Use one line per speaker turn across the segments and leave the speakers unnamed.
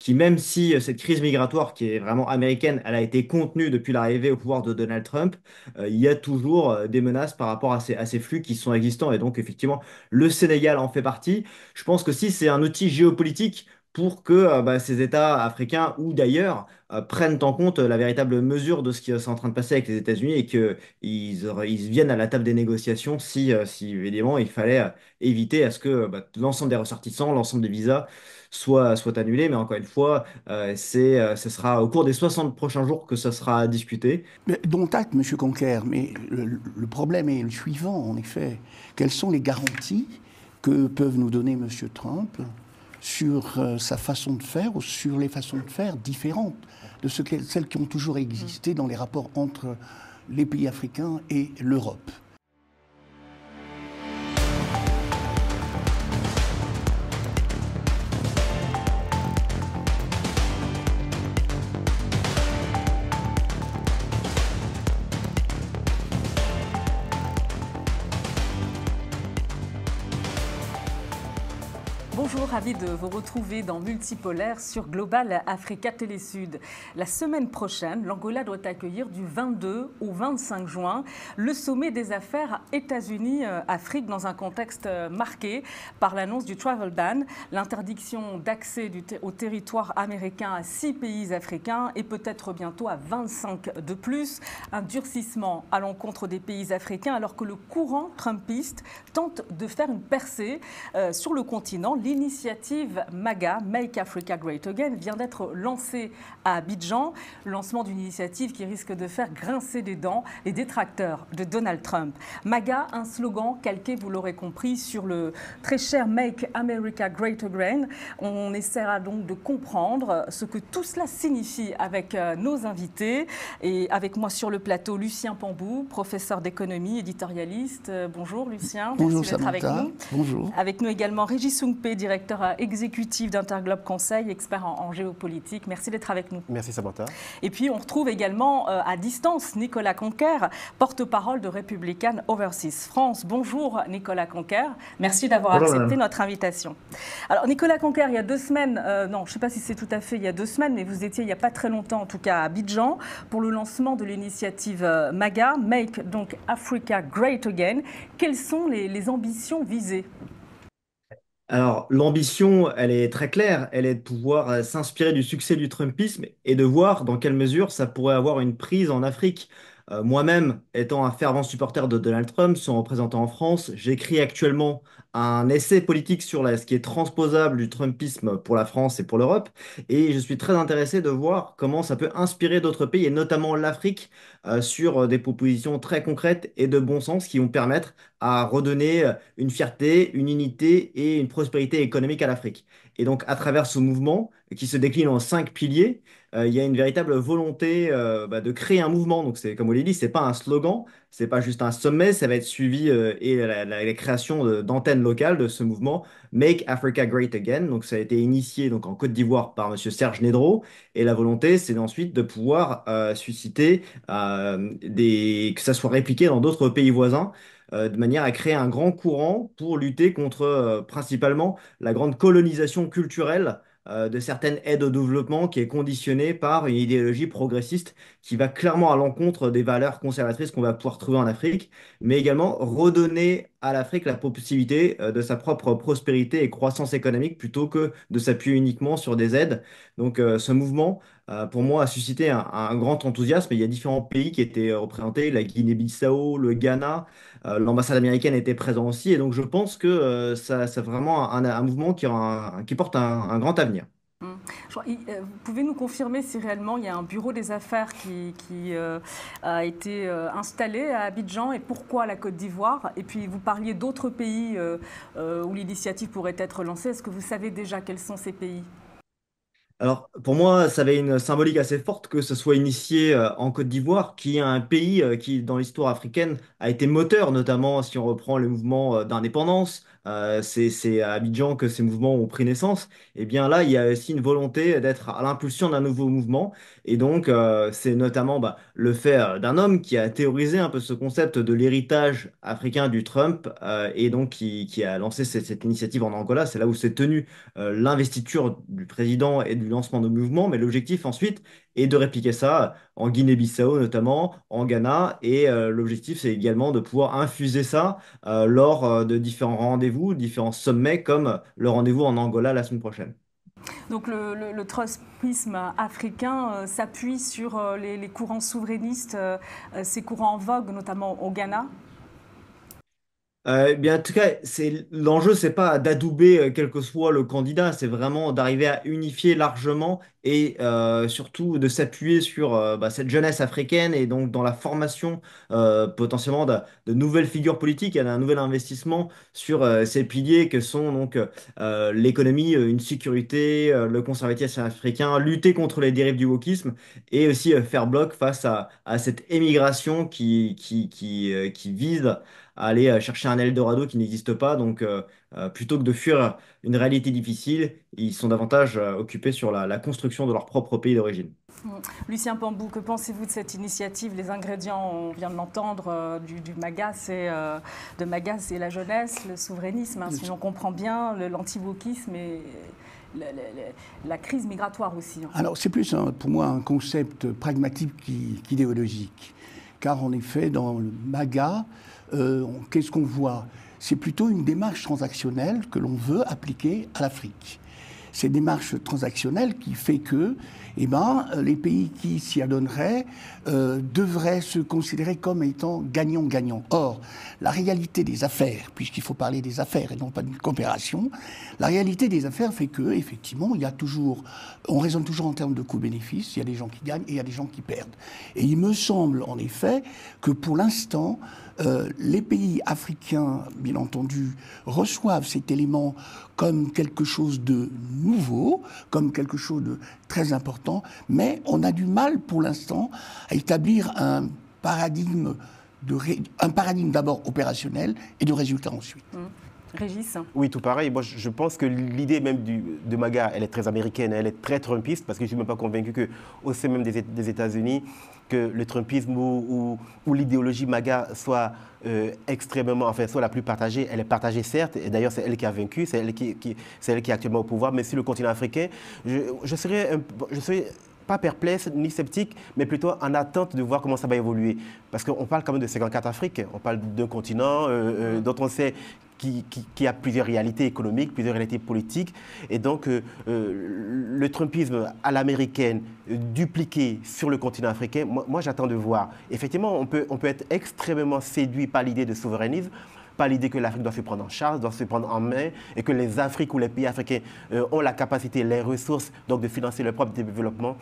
qui, même si cette crise migratoire qui est vraiment américaine, elle a été contenue depuis l'arrivée au pouvoir de Donald Trump, il y a toujours des menaces par rapport à ces flux qui sont existants. Et donc, effectivement, le Sénégal en fait partie. Je pense que si c'est un outil géopolitique pour que ces États africains ou d'ailleurs prennent en compte la véritable mesure de ce qui est en train de passer avec les États-Unis et qu'ils viennent à la table des négociations si évidemment il fallait éviter à ce que l'ensemble des ressortissants, l'ensemble des visas soient annulés. Mais encore une fois, ce sera au cours des 60 prochains jours que ça sera discuté.
Mais dont acte, Monsieur Conquer, mais le problème est le suivant, en effet. Quelles sont les garanties que peuvent nous donner Monsieur Trump sur sa façon de faire ou sur les façons de faire différentes de celles qui ont toujours existé dans les rapports entre les pays africains et l'Europe?
Bonjour, ravi de vous retrouver dans Multipolaire sur Global Africa Télésud. La semaine prochaine, l'Angola doit accueillir du 22 au 25 juin le sommet des affaires États-Unis-Afrique dans un contexte marqué par l'annonce du travel ban, l'interdiction d'accès au territoire américain à 6 pays africains et peut-être bientôt à 25 de plus, un durcissement à l'encontre des pays africains alors que le courant trumpiste tente de faire une percée sur le continent. L'initiative MAGA, Make Africa Great Again, vient d'être lancée à Abidjan. Le lancement d'une initiative qui risque de faire grincer des dents les détracteurs de Donald Trump. MAGA, un slogan calqué, vous l'aurez compris, sur le très cher Make America Great Again. On essaiera donc de comprendre ce que tout cela signifie avec nos invités. Et avec moi sur le plateau, Lucien Pambou, professeur d'économie, éditorialiste. Bonjour Lucien,
Bonjour
merci d'être avec
Samantha.
nous.
Bonjour.
Avec nous également Régis Soungpé, directeur exécutif d'Interglobe Conseil, expert en géopolitique. Merci d'être avec nous.
Merci Samantha.
Et puis on retrouve également à distance Nicolas Conquer, porte-parole de Republican Overseas France. Bonjour Nicolas Conquer, merci d'avoir accepté notre invitation. Alors Nicolas Conquer, il y a 2 semaines, non je ne sais pas si c'est tout à fait il y a 2 semaines, mais vous étiez il n'y a pas très longtemps en tout cas à Abidjan pour le lancement de l'initiative MAGA, Make donc Africa Great Again. Quelles sont les ambitions visées ?
Alors, l'ambition, elle est très claire, elle est de pouvoir s'inspirer du succès du Trumpisme et de voir dans quelle mesure ça pourrait avoir une prise en Afrique. Moi-même, étant un fervent supporter de Donald Trump, son représentant en France, j'écris actuellement un essai politique sur ce qui est transposable du Trumpisme pour la France et pour l'Europe, et je suis très intéressé de voir comment ça peut inspirer d'autres pays, et notamment l'Afrique, sur des propositions très concrètes et de bon sens qui vont permettre à redonner une fierté, une unité et une prospérité économique à l'Afrique. Et donc, à travers ce mouvement, qui se décline en 5 piliers, il y a une véritable volonté de créer un mouvement. Donc, c'est comme on l'a dit, c'est pas un slogan, c'est pas juste un sommet, ça va être suivi et la création d'antennes locales de ce mouvement Make Africa Great Again. Donc, ça a été initié donc en Côte d'Ivoire par Monsieur Serge Nedro, et la volonté, c'est ensuite de pouvoir susciter que ça soit répliqué dans d'autres pays voisins de manière à créer un grand courant pour lutter contre principalement la grande colonisation culturelle de certaines aides au développement qui est conditionnée par une idéologie progressiste qui va clairement à l'encontre des valeurs conservatrices qu'on va pouvoir trouver en Afrique, mais également redonner à l'Afrique la possibilité de sa propre prospérité et croissance économique plutôt que de s'appuyer uniquement sur des aides. Donc ce mouvement, pour moi, a suscité un grand enthousiasme. Il y a différents pays qui étaient représentés, la Guinée-Bissau, le Ghana. L'ambassade américaine était présente aussi, et donc je pense que ça, c'est vraiment un mouvement qui porte un grand avenir.
Vous pouvez nous confirmer si réellement il y a un bureau des affaires qui a été installé à Abidjan et pourquoi la Côte d'Ivoire? Et puis vous parliez d'autres pays où l'initiative pourrait être lancée. Est-ce que vous savez déjà quels sont ces pays?
Alors, pour moi, ça avait une symbolique assez forte que ce soit initié en Côte d'Ivoire, qui est un pays qui, dans l'histoire africaine, a été moteur, notamment si on reprend les mouvements d'indépendance, C'est à Abidjan que ces mouvements ont pris naissance. Et bien là, il y a aussi une volonté d'être à l'impulsion d'un nouveau mouvement. Et donc, c'est notamment le fait d'un homme qui a théorisé un peu ce concept de l'héritage africain du Trump et donc qui a lancé cette initiative en Angola. C'est là où s'est tenue l'investiture du président et du lancement de mouvement. Mais l'objectif ensuite est de répliquer ça en Guinée-Bissau notamment, en Ghana. Et l'objectif, c'est également de pouvoir infuser ça lors de différents rendez-vous, différents sommets, comme le rendez-vous en Angola la semaine prochaine.
Donc le trumpisme africain s'appuie sur les courants souverainistes, ces courants en vogue, notamment au Ghana.
Eh bien, en tout cas, l'enjeu, c'est pas d'adouber quel que soit le candidat, c'est vraiment d'arriver à unifier largement et surtout de s'appuyer sur cette jeunesse africaine et donc dans la formation potentiellement de nouvelles figures politiques et d'un nouvel investissement sur ces piliers que sont donc l'économie, une sécurité, le conservatisme africain, lutter contre les dérives du wokisme et aussi faire bloc face à cette émigration qui vise à aller chercher un Eldorado qui n'existe pas. Donc, plutôt que de fuir une réalité difficile, ils sont davantage occupés sur la construction de leur propre pays d'origine.
Lucien Pambou, que pensez-vous de cette initiative? Les ingrédients, on vient de l'entendre, du MAGA, de MAGA, c'est la jeunesse, le souverainisme, hein, si l'on comprend bien, l'anti-wokisme et la crise migratoire aussi. Hein.
Alors, c'est plus pour moi un concept pragmatique qu'idéologique. Car en effet, dans le MAGA, qu'est-ce qu'on voit? C'est plutôt une démarche transactionnelle que l'on veut appliquer à l'Afrique. Cette démarche transactionnelle qui fait que les pays qui s'y adonneraient devraient se considérer comme étant gagnant-gagnant. Or, la réalité des affaires, puisqu'il faut parler des affaires et non pas d'une coopération, la réalité des affaires fait que, effectivement, on raisonne toujours en termes de coût-bénéfice, il y a des gens qui gagnent et il y a des gens qui perdent. Et il me semble, en effet, que pour l'instant, les pays africains, bien entendu, reçoivent cet élément comme quelque chose de nouveau, comme quelque chose de très important, mais on a du mal pour l'instant à établir un paradigme d'abord opérationnel et de résultat ensuite.
Régis?
Oui, tout pareil. Moi, je pense que l'idée même de MAGA, elle est très américaine, elle est très trumpiste, parce que je ne suis même pas convaincu qu'au sein même des États-Unis, que le trumpisme ou l'idéologie MAGA soit extrêmement, enfin, soit la plus partagée. Elle est partagée, certes, et d'ailleurs, c'est elle qui a vaincu, c'est elle c'est elle qui est actuellement au pouvoir, mais sur le continent africain, je serais pas perplexe ni sceptique, mais plutôt en attente de voir comment ça va évoluer. Parce qu'on parle quand même de 54 Afriques, on parle d'un continent dont on sait qui a plusieurs réalités économiques, plusieurs réalités politiques. Et donc, le trumpisme à l'américaine dupliqué sur le continent africain, moi j'attends de voir. Effectivement, on peut être extrêmement séduit par l'idée de souverainisme, pas l'idée que l'Afrique doit se prendre en charge, doit se prendre en main, et que les Afriques ou les pays africains ont la capacité, les ressources, donc de financer leur propre développement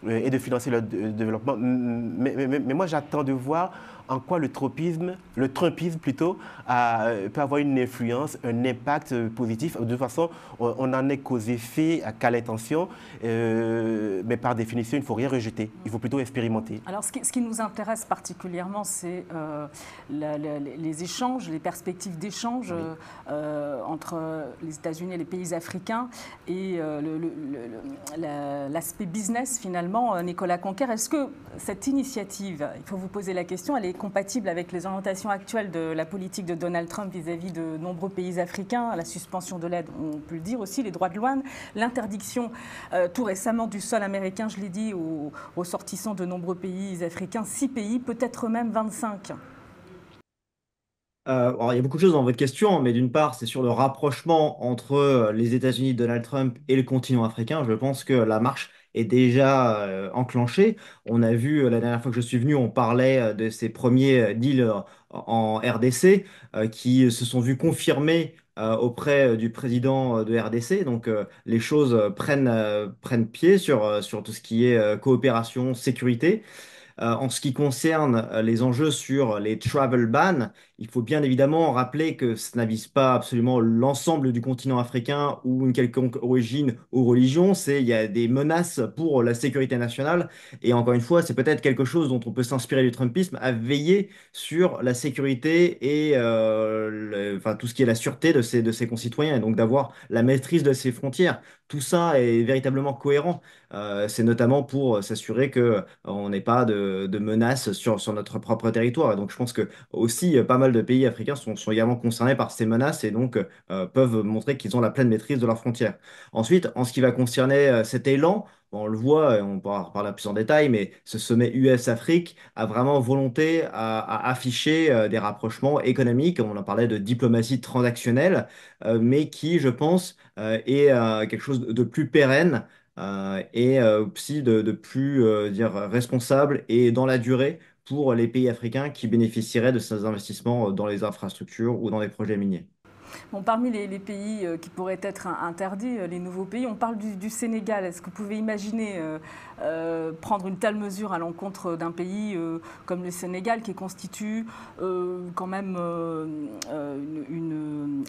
et de financer leur développement. Mais moi, j'attends de voir en quoi le trumpisme plutôt, peut avoir une influence, un impact positif. De toute façon, on n'en est qu'aux effets, qu'à l'intention, mais par définition, il ne faut rien rejeter. Il faut plutôt expérimenter.
Alors, ce qui nous intéresse particulièrement, c'est les échanges, les perspectives d'échange entre les États-Unis et les pays africains et l'aspect business, finalement. Nicolas Conquer, est-ce que cette initiative, il faut vous poser la question, elle est compatible avec les orientations actuelles de la politique de Donald Trump vis-à-vis de nombreux pays africains, la suspension de l'aide, on peut le dire aussi, les droits de douane, l'interdiction tout récemment du sol américain, je l'ai dit, aux ressortissants de nombreux pays africains, 6 pays, peut-être même 25.
Alors, il y a beaucoup de choses dans votre question, mais d'une part, c'est sur le rapprochement entre les États-Unis de Donald Trump et le continent africain. Je pense que la marche est déjà enclenchée. On a vu la dernière fois que je suis venu, on parlait de ces premiers deals en RDC qui se sont vus confirmés auprès du président de RDC. Donc, les choses prennent pied sur tout ce qui est coopération, sécurité. En ce qui concerne les enjeux sur les travel bans, il faut bien évidemment rappeler que ça ne vise pas absolument l'ensemble du continent africain ou une quelconque origine ou religion. Il y a des menaces pour la sécurité nationale. Et encore une fois, c'est peut-être quelque chose dont on peut s'inspirer du Trumpisme, à veiller sur la sécurité et enfin, tout ce qui est la sûreté de ses concitoyens, et donc d'avoir la maîtrise de ses frontières. Tout ça est véritablement cohérent. C'est notamment pour s'assurer que on n'ait pas de menaces sur notre propre territoire. Et donc, je pense que aussi pas mal de pays africains sont également concernés par ces menaces et donc peuvent montrer qu'ils ont la pleine maîtrise de leurs frontières. Ensuite, en ce qui va concerner cet élan, on le voit, et on pourra en reparler plus en détail, mais ce sommet US-Afrique a vraiment volonté à afficher des rapprochements économiques. On en parlait de diplomatie transactionnelle, mais qui, je pense, est quelque chose de plus pérenne et aussi de plus dire, responsable et dans la durée pour les pays africains qui bénéficieraient de ces investissements dans les infrastructures ou dans les projets miniers.
Bon, parmi les pays qui pourraient être interdits, les nouveaux pays, on parle du Sénégal. Est-ce que vous pouvez imaginer prendre une telle mesure à l'encontre d'un pays comme le Sénégal, qui constitue quand même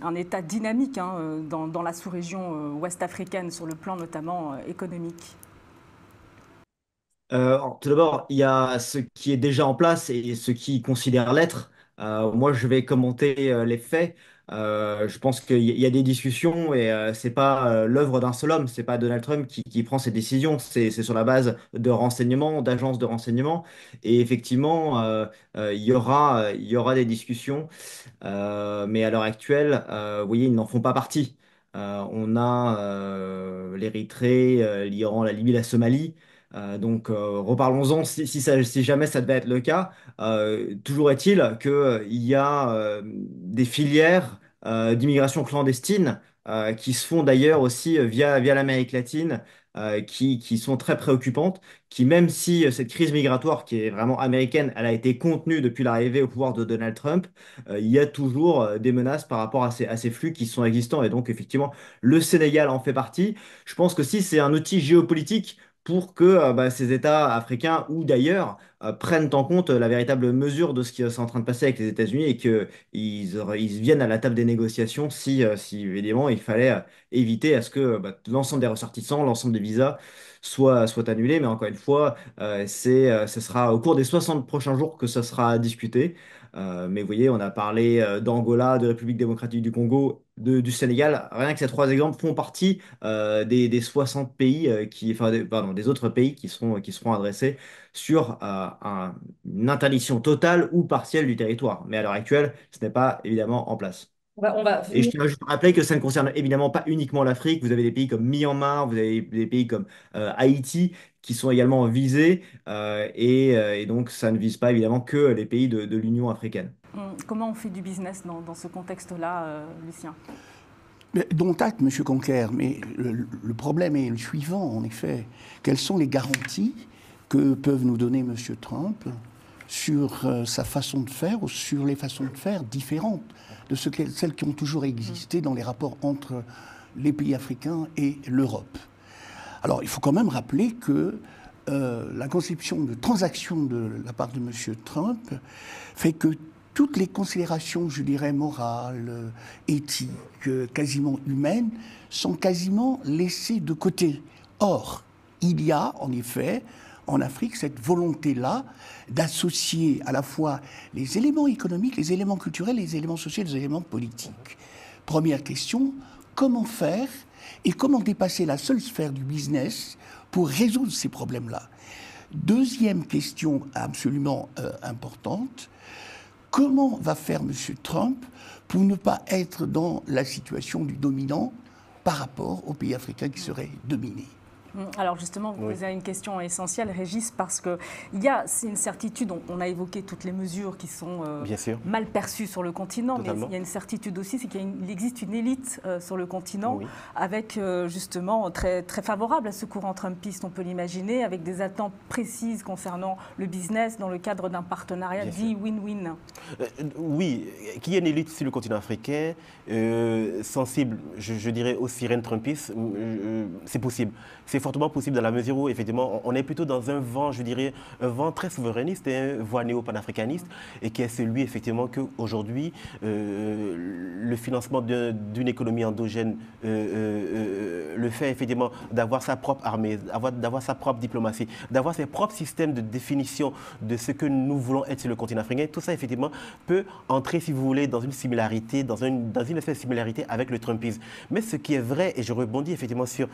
un État dynamique hein, dans la sous-région ouest africaine, sur le plan notamment économique?
Alors, tout d'abord, il y a ce qui est déjà en place et ce qui considère l'être. Moi, je vais commenter les faits. Je pense qu'il y a des discussions et c'est pas l'œuvre d'un seul homme. C'est pas Donald Trump qui prend ces décisions. C'est sur la base de renseignements, d'agences de renseignements. Et effectivement, il y aura des discussions. Mais à l'heure actuelle, vous voyez, ils n'en font pas partie. On a l'Érythrée, l'Iran, la Libye, la Somalie. Reparlons-en si jamais ça devait être le cas. Toujours est-il qu'il y a des filières d'immigration clandestine qui se font d'ailleurs aussi via l'Amérique latine, qui sont très préoccupantes, qui même si cette crise migratoire qui est vraiment américaine, elle a été contenue depuis l'arrivée au pouvoir de Donald Trump, il y a toujours des menaces par rapport à ces flux qui sont existants. Et donc effectivement, le Sénégal en fait partie. Je pense que si c'est un outil géopolitique pour que ces États africains ou d'ailleurs prennent en compte la véritable mesure de ce qui est en train de passer avec les États-Unis et qu'ils viennent à la table des négociations si évidemment il fallait éviter à ce que l'ensemble des ressortissants, l'ensemble des visas soient annulés. Mais encore une fois, ce sera au cours des 60 prochains jours que ça sera discuté. Mais vous voyez, on a parlé d'Angola, de République démocratique du Congo, du Sénégal. Rien que ces trois exemples font partie des 60 pays pardon, des autres pays qui seront adressés sur une interdiction totale ou partielle du territoire. Mais à l'heure actuelle, ce n'est pas évidemment en place.
On va
Et je
venir.
tiens juste à rappeler que ça ne concerne évidemment pas uniquement l'Afrique. Vous avez des pays comme Myanmar, vous avez des pays comme Haïti qui sont également visés. Et donc, ça ne vise pas évidemment que les pays de l'Union africaine.
Comment on fait du business dans ce contexte-là, Lucien?
Dont acte, M. Conquer, mais le problème est le suivant, en effet. Quelles sont les garanties que peuvent nous donner M. Trump sur sa façon de faire ou sur les façons de faire différentes de celles qui ont toujours existé dans les rapports entre les pays africains et l'Europe? Alors, il faut quand même rappeler que la conception de transaction de la part de M. Trump fait que toutes les considérations, je dirais, morales, éthiques, quasiment humaines, sont quasiment laissées de côté. Or, il y a, en effet, en Afrique, cette volonté-là d'associer à la fois les éléments économiques, les éléments culturels, les éléments sociaux, les éléments politiques. Première question, comment faire et comment dépasser la seule sphère du business pour résoudre ces problèmes-là? Deuxième question absolument importante, comment va faire M. Trump pour ne pas être dans la situation du dominant par rapport aux pays africains qui seraient dominés?
Alors justement, vous posez une question essentielle, Régis, parce c'est une certitude, on a évoqué toutes les mesures qui sont mal perçues sur le continent,
Totalement.
mais il y a une certitude aussi, c'est qu'il existe une élite sur le continent, avec justement très, très favorable à ce courant trumpiste, on peut l'imaginer, avec des attentes précises concernant le business dans le cadre d'un partenariat dit win-win.
Oui, qu'il y ait une élite sur le continent africain, sensible, je dirais, aux sirènes trumpistes, c'est possible. C'est fortement possible dans la mesure où, effectivement, on est plutôt dans un vent, je dirais, un vent très souverainiste et un vent néo-panafricaniste, et qui est celui, effectivement, qu'aujourd'hui, le financement d'une économie endogène le fait, effectivement, d'avoir sa propre armée, d'avoir sa propre diplomatie, d'avoir ses propres systèmes de définition de ce que nous voulons être sur le continent africain. Tout ça, effectivement, peut entrer, si vous voulez, dans une similarité, dans une espèce de similarité avec le Trumpisme. Mais ce qui est vrai, et je rebondis effectivement sur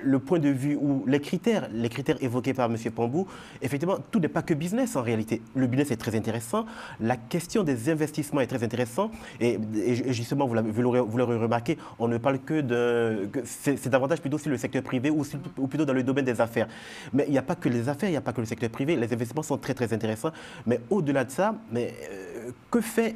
le point de vue ou les critères évoqués par M. Pambou, effectivement, tout n'est pas que business en réalité. Le business est très intéressant, la question des investissements est très intéressante, et justement, vous l'aurez remarqué, on ne parle que c'est davantage plutôt sur le secteur privé ou plutôt dans le domaine des affaires. Mais il n'y a pas que les affaires, il n'y a pas que le secteur privé, les investissements sont très très intéressants, mais au-delà de ça, que fait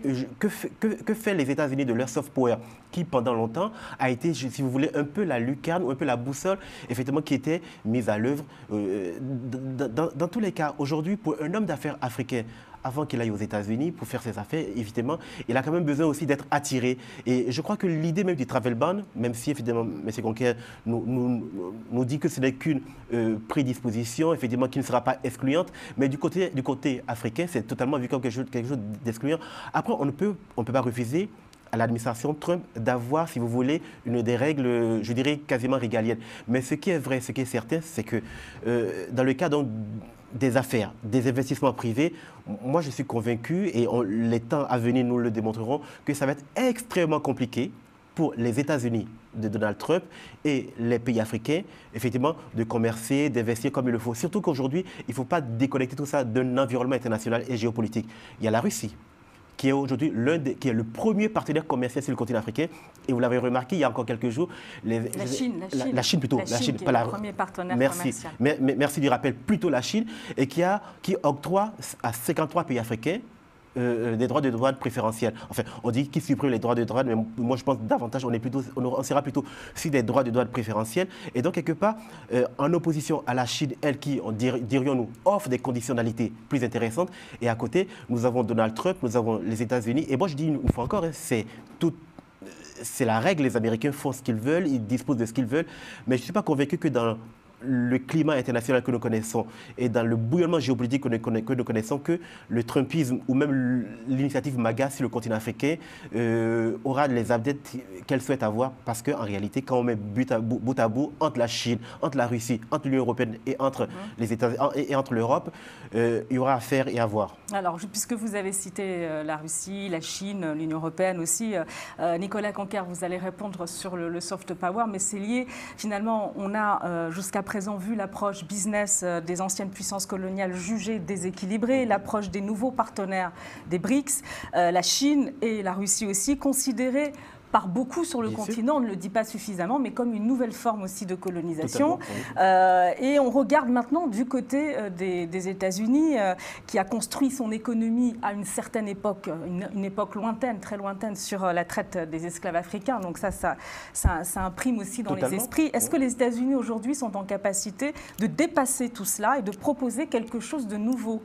les États-Unis de leur soft power qui, pendant longtemps, a été, si vous voulez, un peu la lucarne ou un peu la boussole, effectivement, qui était mise à l'œuvre. Dans tous les cas, aujourd'hui, pour un homme d'affaires africain, avant qu'il aille aux États-Unis pour faire ses affaires, évidemment, il a quand même besoin aussi d'être attiré. Et je crois que l'idée même du travel ban, même si, évidemment, M. Conquer nous dit que ce n'est qu'une prédisposition, effectivement, qui ne sera pas excluante, mais du côté africain, c'est totalement vu comme quelque chose d'excluant. Après, on ne peut pas refuser à l'administration Trump d'avoir, si vous voulez, des règles, je dirais, quasiment régaliennes. Mais ce qui est vrai, ce qui est certain, c'est que dans le cas donc, des affaires, des investissements privés, moi je suis convaincu, et les temps à venir nous le démontreront, que ça va être extrêmement compliqué pour les États-Unis de Donald Trump et les pays africains, effectivement, de commercer, d'investir comme il le faut. Surtout qu'aujourd'hui, il ne faut pas déconnecter tout ça d'un environnement international et géopolitique. Il y a la Russie, qui est aujourd'hui qui est le premier partenaire commercial sur le continent africain. Et vous l'avez remarqué, il y a encore quelques jours, la Chine plutôt,
la Chine, qui est le premier partenaire commercial.
Merci du rappel, plutôt la Chine, et qui octroie à 53 pays africains des droits de douane préférentiels. Enfin, on dit qu'ils suppriment les droits de douane, mais moi je pense davantage, on sera plutôt sur des droits de douane préférentiels. Et donc, quelque part, en opposition à la Chine, elle qui, dirions-nous, offre des conditionnalités plus intéressantes. Et à côté, nous avons Donald Trump, nous avons les États-Unis. Et moi, je dis une fois encore, c'est la règle, les Américains font ce qu'ils veulent, ils disposent de ce qu'ils veulent. Mais je ne suis pas convaincu que dans le climat international que nous connaissons et dans le bouillonnement géopolitique que nous connaissons, que le Trumpisme ou même l'initiative MAGA sur le continent africain aura les updates qu'elle souhaite avoir, parce qu'en réalité, quand on met bout à bout entre la Chine, entre la Russie, entre l'Union européenne et entre les États et entre l'Europe, il y aura à faire et à voir.
Alors, puisque vous avez cité la Russie, la Chine, l'Union européenne aussi, Nicolas Conquer, vous allez répondre sur le soft power, mais c'est lié. Finalement, on a jusqu'à présent vu l'approche business des anciennes puissances coloniales jugée déséquilibrée, l'approche des nouveaux partenaires des BRICS, la Chine et la Russie aussi considérées par beaucoup sur le continent, on ne le dit pas suffisamment, mais comme une nouvelle forme aussi de colonisation. Et on regarde maintenant du côté des États-Unis, qui a construit son économie à une certaine époque, une époque lointaine, très lointaine, sur la traite des esclaves africains. Donc ça imprime aussi dans les esprits. Est-ce que les États-Unis aujourd'hui sont en capacité de dépasser tout cela et de proposer quelque chose de nouveau ?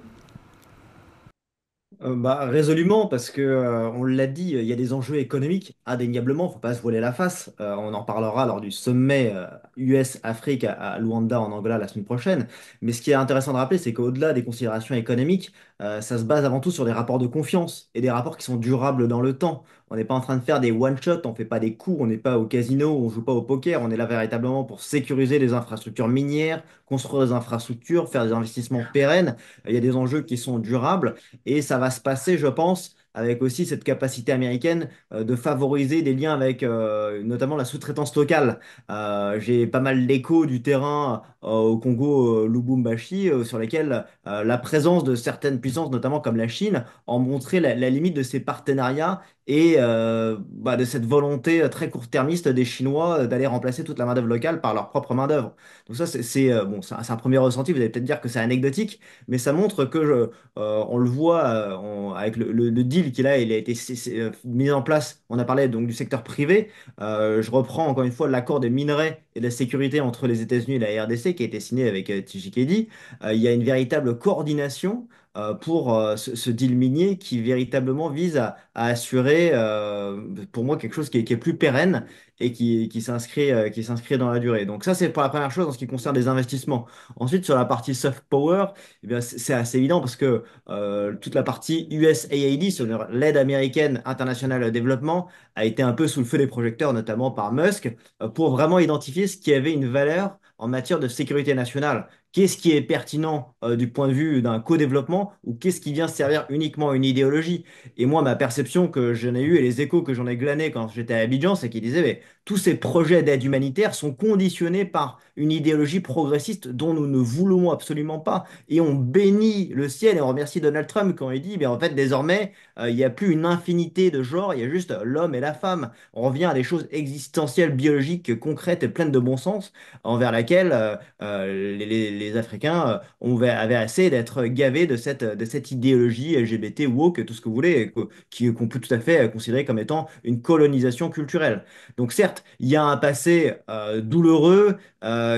Résolument, parce que on l'a dit, il y a des enjeux économiques, indéniablement, il ne faut pas se voiler la face. On en parlera lors du sommet US-Afrique à Luanda en Angola la semaine prochaine. Mais ce qui est intéressant de rappeler, c'est qu'au-delà des considérations économiques, ça se base avant tout sur des rapports de confiance et des rapports qui sont durables dans le temps. On n'est pas en train de faire des one-shots, on ne fait pas des coups, on n'est pas au casino, on ne joue pas au poker, on est là véritablement pour sécuriser les infrastructures minières, construire des infrastructures, faire des investissements pérennes. Il y a des enjeux qui sont durables. Et ça va se passer, je pense, avec aussi cette capacité américaine de favoriser des liens avec notamment la sous-traitance locale. J'ai pas mal d'échos du terrain au Congo, Lubumbashi, sur lesquels la présence de certaines puissances, notamment comme la Chine, ont montré la limite de ces partenariats et de cette volonté très court-termiste des Chinois d'aller remplacer toute la main-d'œuvre locale par leur propre main-d'œuvre. Donc ça, c'est un premier ressenti. Vous allez peut-être dire que c'est anecdotique, mais ça montre que on le voit avec le deal qu'il a, il a été mis en place. On a parlé donc du secteur privé. Je reprends encore une fois l'accord des minerais et de la sécurité entre les États-Unis et la RDC qui a été signé avec Tshisekedi. Il y a une véritable coordination pour ce deal minier qui véritablement vise à assurer, pour moi, quelque chose qui est plus pérenne et qui s'inscrit dans la durée. Donc ça, c'est pour la première chose en ce qui concerne les investissements. Ensuite, sur la partie soft power, eh bien, c'est assez évident parce que toute la partie USAID, sur l'aide américaine internationale au développement, a été un peu sous le feu des projecteurs, notamment par Musk, pour vraiment identifier ce qui avait une valeur en matière de sécurité nationale. Qu'est-ce qui est pertinent du point de vue d'un co-développement ou qu'est-ce qui vient servir uniquement à une idéologie? Et moi, ma perception que j'en ai eue et les échos que j'en ai glanés quand j'étais à Abidjan, c'est qu'ils disaient, mais tous ces projets d'aide humanitaire sont conditionnés par une idéologie progressiste dont nous ne voulons absolument pas. Et on bénit le ciel et on remercie Donald Trump quand il dit, mais en fait, désormais, il n'y a plus une infinité de genres, il y a juste l'homme et la femme. On revient à des choses existentielles, biologiques, concrètes et pleines de bon sens, envers laquelle les Africains avaient assez d'être gavés de cette idéologie LGBT, woke, tout ce que vous voulez, qu'on peut tout à fait considérer comme étant une colonisation culturelle. Donc certes, il y a un passé douloureux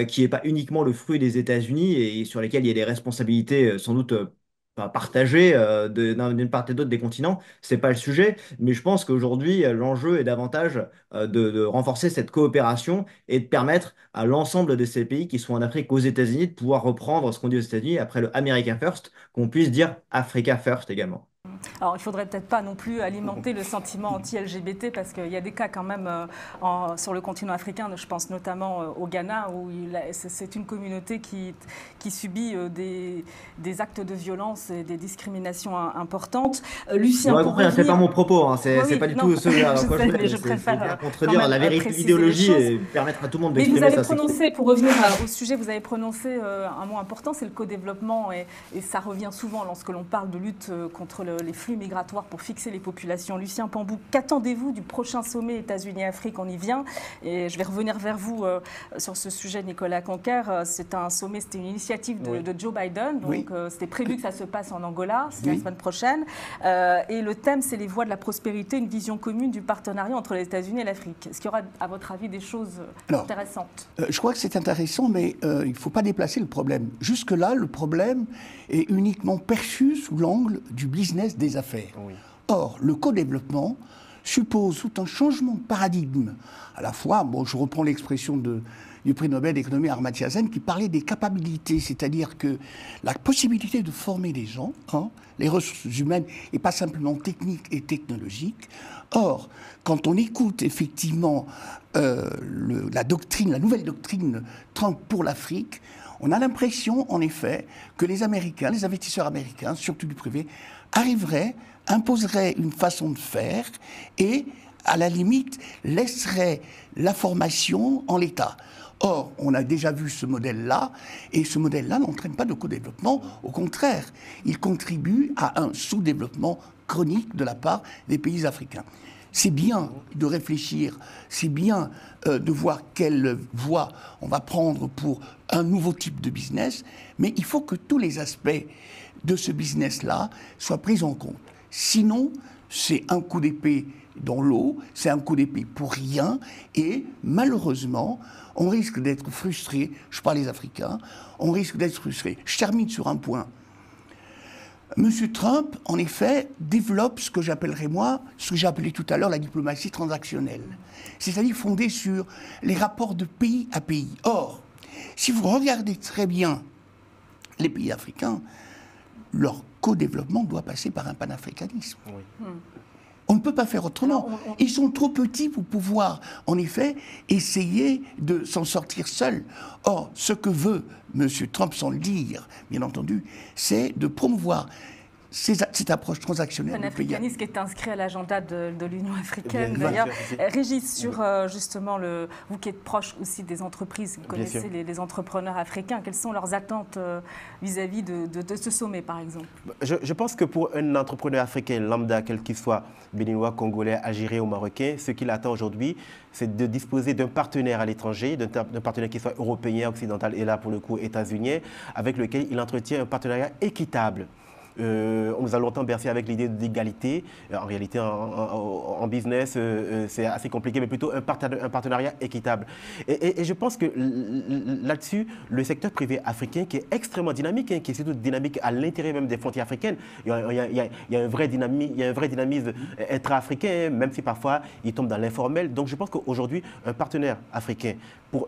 qui n'est pas uniquement le fruit des États-Unis et sur lesquels il y a des responsabilités sans doute partagées d'une part et d'autre des continents. C'est pas le sujet, mais je pense qu'aujourd'hui, l'enjeu est davantage de renforcer cette coopération et de permettre à l'ensemble de ces pays qui sont en Afrique, aux États-Unis, de pouvoir reprendre ce qu'on dit aux États-Unis après le America First, qu'on puisse dire Africa First également.
Alors, il faudrait peut-être pas non plus alimenter le sentiment anti-LGBT parce qu'il y a des cas quand même sur le continent africain, je pense notamment au Ghana, où c'est une communauté qui subit des actes de violence et des discriminations importantes.
Lucien, vous compris, c'est pas mon propos, hein, c'est pas du tout celui-là.
Je préfère
contredire la vérité de l'idéologie et permettre à tout le monde d'exprimer ça.
Pour revenir au sujet, vous avez prononcé un mot important, c'est le co-développement, et ça revient souvent lorsque l'on parle de lutte contre les flux migratoires pour fixer les populations. Lucien Pambou, qu'attendez-vous du prochain sommet États-Unis-Afrique? On y vient. Et je vais revenir vers vous sur ce sujet, Nicolas Conquer. C'était une initiative de Joe Biden. Donc, c'était prévu que ça se passe en Angola, c'est la semaine prochaine. Et le thème, c'est les voies de la prospérité, une vision commune du partenariat entre les États-Unis et l'Afrique. Est-ce qu'il y aura, à votre avis, des choses intéressantes?
Je crois que c'est intéressant, mais il ne faut pas déplacer le problème. Jusque-là, le problème est uniquement perçu sous l'angle du business des affaires. Oui. Or, le co-développement suppose tout un changement de paradigme. À la fois, je reprends l'expression du prix Nobel d'économie Amartya Sen qui parlait des capacités, c'est-à-dire que la possibilité de former des gens, les ressources humaines, et pas simplement techniques et technologiques. Or, quand on écoute effectivement la nouvelle doctrine Trump pour l'Afrique, on a l'impression, en effet, que les Américains, les investisseurs américains, surtout du privé, imposeraient une façon de faire et, à la limite, laisseraient la formation en l'état. Or, on a déjà vu ce modèle-là, et ce modèle-là n'entraîne pas de co-développement. Au contraire, il contribue à un sous-développement chronique de la part des pays africains. C'est bien de réfléchir, c'est bien de voir quelle voie on va prendre pour un nouveau type de business, mais il faut que tous les aspects de ce business-là soient pris en compte. Sinon, c'est un coup d'épée dans l'eau, c'est un coup d'épée pour rien, et malheureusement, on risque d'être frustré, je parle des Africains, on risque d'être frustré. Je termine sur un point. Monsieur Trump, en effet, développe ce que j'appellerais moi, ce que j'ai appelé tout à l'heure la diplomatie transactionnelle, c'est-à-dire fondée sur les rapports de pays à pays. Or, si vous regardez très bien les pays africains, leur co-développement doit passer par un panafricanisme. Oui. On ne peut pas faire autrement. Ils sont trop petits pour pouvoir, en effet, essayer de s'en sortir seuls. Or, ce que veut M. Trump, sans le dire, bien entendu, c'est de promouvoir cette approche transactionnelle.
Un africanisme qui est inscrit à l'agenda de l'Union africaine, d'ailleurs. Régis, sur justement, vous qui êtes proche aussi des entreprises, vous connaissez les entrepreneurs africains, quelles sont leurs attentes vis-à-vis de ce sommet, par exemple?
Je pense que pour un entrepreneur africain lambda, quel qu'il soit, béninois, congolais, algérien ou marocain, ce qu'il attend aujourd'hui, c'est de disposer d'un partenaire à l'étranger, d'un partenaire qui soit européen, occidental et là, pour le coup, états-unien, avec lequel il entretient un partenariat équitable. On nous a longtemps bercé avec l'idée d'égalité. En réalité, en business, c'est assez compliqué, mais plutôt un partenariat équitable. Et je pense que là-dessus, le secteur privé africain, qui est extrêmement dynamique, hein, qui est surtout dynamique à l'intérieur même des frontières africaines, il y a un vrai dynamisme, il y a un vrai dynamisme intra-africain, hein, même si parfois il tombe dans l'informel. Donc je pense qu'aujourd'hui, un partenaire africain,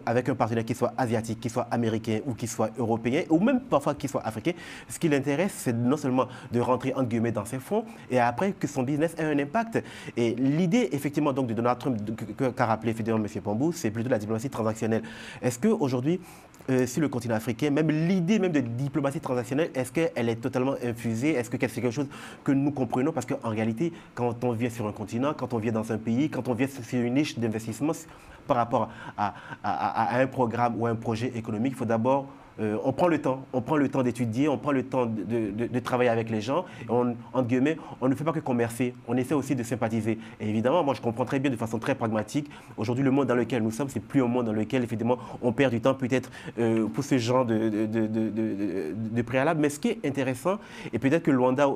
avec un partenaire qui soit asiatique, qui soit américain ou qui soit européen, ou même parfois qui soit africain, ce qui l'intéresse, c'est non seulement de rentrer en guillemets dans ses fonds, et après que son business ait un impact. Et l'idée, effectivement, donc, de Donald Trump, qu'a rappelé effectivement M. Pambou, c'est plutôt la diplomatie transactionnelle. Est-ce qu'aujourd'hui, sur le continent africain, même l'idée même de diplomatie transactionnelle, est-ce qu'elle est totalement infusée? Est-ce que c'est quelque chose que nous comprenons? Parce qu'en réalité, quand on vient sur un continent, quand on vient dans un pays, quand on vient sur une niche d'investissement par rapport à un programme ou à un projet économique, il faut d'abord on prend le temps d'étudier, on prend le temps de travailler avec les gens. Et entre guillemets, on ne fait pas que commercer, on essaie aussi de sympathiser. Et évidemment, moi je comprends très bien de façon très pragmatique. Aujourd'hui, le monde dans lequel nous sommes, c'est plus un monde dans lequel effectivement on perd du temps peut-être pour ce genre de préalable. Mais ce qui est intéressant, et peut-être que Luanda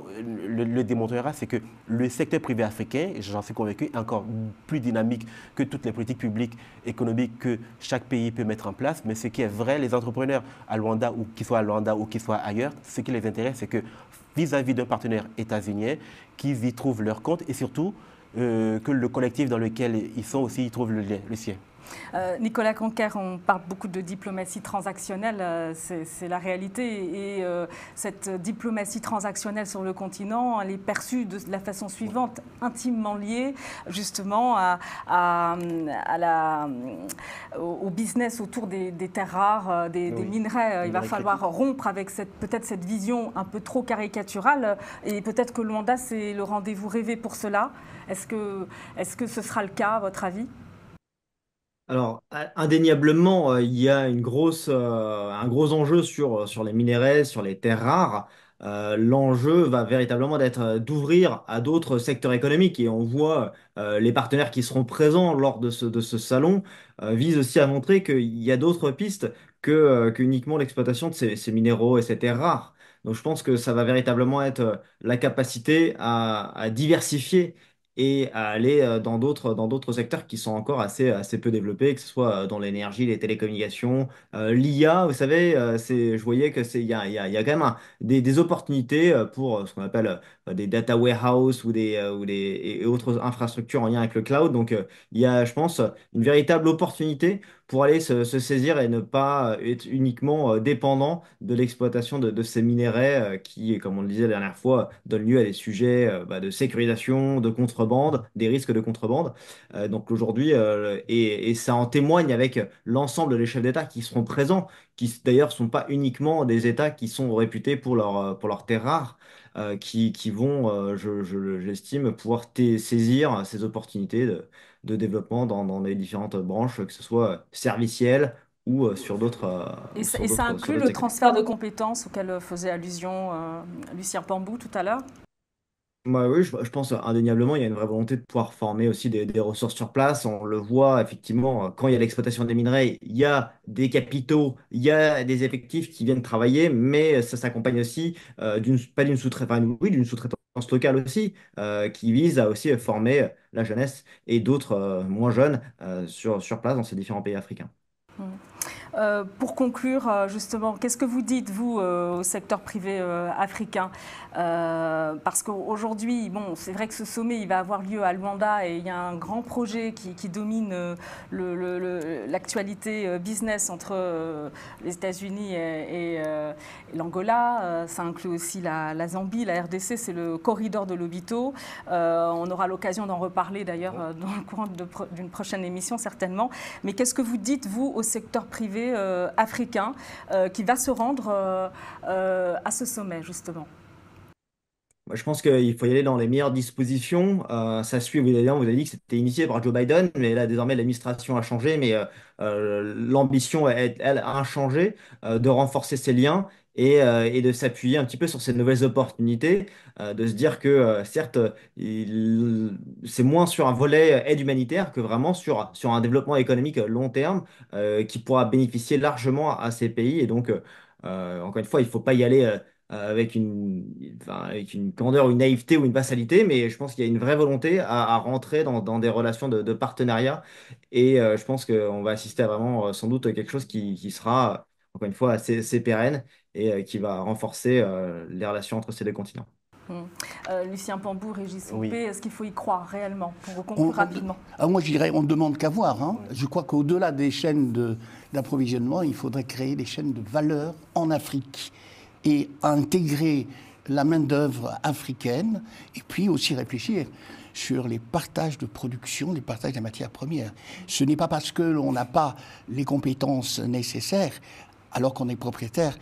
le démontrera, c'est que le secteur privé africain, j'en suis convaincu, est encore plus dynamique que toutes les politiques publiques économiques que chaque pays peut mettre en place. Mais ce qui est vrai, les entrepreneurs à Luanda ou qu'ils soient à Luanda ou qu'ils soient ailleurs, ce qui les intéresse, c'est que vis-à-vis d'un partenaire états-unien, qu'ils y trouvent leur compte et surtout que le collectif dans lequel ils sont aussi y trouve le sien.
Nicolas Conquer, on parle beaucoup de diplomatie transactionnelle, c'est la réalité. Et cette diplomatie transactionnelle sur le continent, elle est perçue de la façon suivante, intimement liée justement au business autour des terres rares, des minerais. Il va falloir rompre avec peut-être cette vision un peu trop caricaturale. Et peut-être que Luanda, c'est le rendez-vous rêvé pour cela. Est-ce que ce sera le cas, à votre avis?
Alors, indéniablement, il y a un gros enjeu sur les minéraux, sur les terres rares. L'enjeu va véritablement d'être d'ouvrir à d'autres secteurs économiques et on voit les partenaires qui seront présents lors de ce salon visent aussi à montrer qu'il y a d'autres pistes que uniquement l'exploitation de ces minéraux et ces terres rares. Donc, je pense que ça va véritablement être la capacité à diversifier et à aller dans d'autres secteurs qui sont encore assez peu développés, que ce soit dans l'énergie, les télécommunications, l'IA, vous savez, je voyais que il y a quand même des opportunités pour ce qu'on appelle des data warehouse et autres infrastructures en lien avec le cloud. Donc, il y a, je pense, une véritable opportunité pour aller se saisir et ne pas être uniquement dépendant de l'exploitation de ces minerais qui, comme on le disait la dernière fois, donnent lieu à des sujets de sécurisation, de contrebande, des risques de contrebande. Donc aujourd'hui, et ça en témoigne avec l'ensemble des chefs d'État qui seront présents, qui d'ailleurs ne sont pas uniquement des États qui sont réputés pour leurs terres rares. Qui vont, j'estime, pouvoir saisir ces opportunités de développement dans les différentes branches, que ce soit servicielles ou
Et ça
sur
inclut
d'autres
le
secteurs.
transfert de compétences auquel faisait allusion Lucien Pambou tout à l'heure?
Oui, je pense indéniablement, il y a une vraie volonté de pouvoir former aussi des ressources sur place. On le voit effectivement, quand il y a l'exploitation des minerais, il y a des capitaux, il y a des effectifs qui viennent travailler, mais ça s'accompagne aussi pas d'une sous-traitance, enfin, oui, d'une sous-traitance locale aussi, qui vise à aussi former la jeunesse et d'autres moins jeunes sur place dans ces différents pays africains.
Pour conclure, justement, qu'est-ce que vous dites, vous, au secteur privé africain? Parce qu'aujourd'hui, bon, c'est vrai que ce sommet, il va avoir lieu à Luanda et il y a un grand projet qui domine l'actualité business entre les États-Unis et l'Angola. Ça inclut aussi la Zambie, la RDC, c'est le corridor de Lobito. On aura l'occasion d'en reparler d'ailleurs dans le courant d'une prochaine émission, certainement. Mais qu'est-ce que vous dites, vous, au secteur privé africain qui va se rendre à ce sommet, justement?
Moi, je pense qu'il faut y aller dans les meilleures dispositions. Ça suit, évidemment, vous avez dit que c'était initié par Joe Biden, mais là, désormais, l'administration a changé, mais l'ambition, elle, a changé, de renforcer ses liens et de s'appuyer un petit peu sur ces nouvelles opportunités, de se dire que, certes, c'est moins sur un volet aide humanitaire que vraiment sur un développement économique long terme qui pourra bénéficier largement à ces pays. Et donc, encore une fois, il ne faut pas y aller avec une candeur, une naïveté ou une vassalité, mais je pense qu'il y a une vraie volonté à rentrer dans des relations de partenariat. Et je pense qu'on va assister à vraiment sans doute quelque chose qui sera, encore une fois, assez pérenne et qui va renforcer les relations entre ces deux continents.
Lucien Pambou, Régis
Oui.
Houpé, est-ce qu'il faut y croire réellement pour
On-
conclure
on-
rapidement?
Moi, je dirais, on ne demande qu'à voir. Hein. Je crois qu'au-delà des chaînes d'approvisionnement, il faudrait créer des chaînes de valeur en Afrique et intégrer la main-d'œuvre africaine et puis aussi réfléchir sur les partages de production, les partages des matières premières. Ce n'est pas parce que l'on n'a pas les compétences nécessaires, alors qu'on est propriétaire,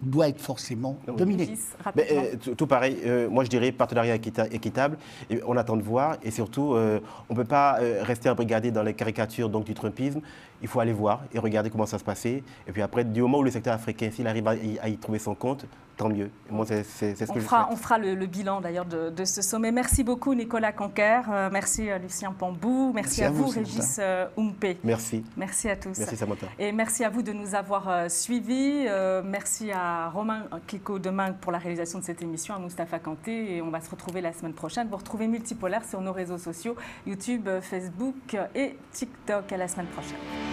doit être forcément dominé.
Régis,
Mais,
rapidement.
tout pareil, moi je dirais partenariat équitable, et on attend de voir, et surtout on ne peut pas rester embrigadé dans les caricatures donc, du Trumpisme, il faut aller voir et regarder comment ça se passait, et puis après, du moment où le secteur africain, s'il arrive à y trouver son compte, tant mieux. Et moi c'est ce que je souhaite.
On fera le bilan d'ailleurs de ce sommet. Merci beaucoup Nicolas Conquer, merci Lucien Pambou, merci à vous Régis Houpé.
Merci.
Merci à tous.
Merci Samantha.
Et merci à vous de nous avoir suivis. Merci à Romain Kiko demain pour la réalisation de cette émission, à Moustapha Kanté. Et on va se retrouver la semaine prochaine. Vous retrouvez Multipolaire sur nos réseaux sociaux, YouTube, Facebook et TikTok. À la semaine prochaine.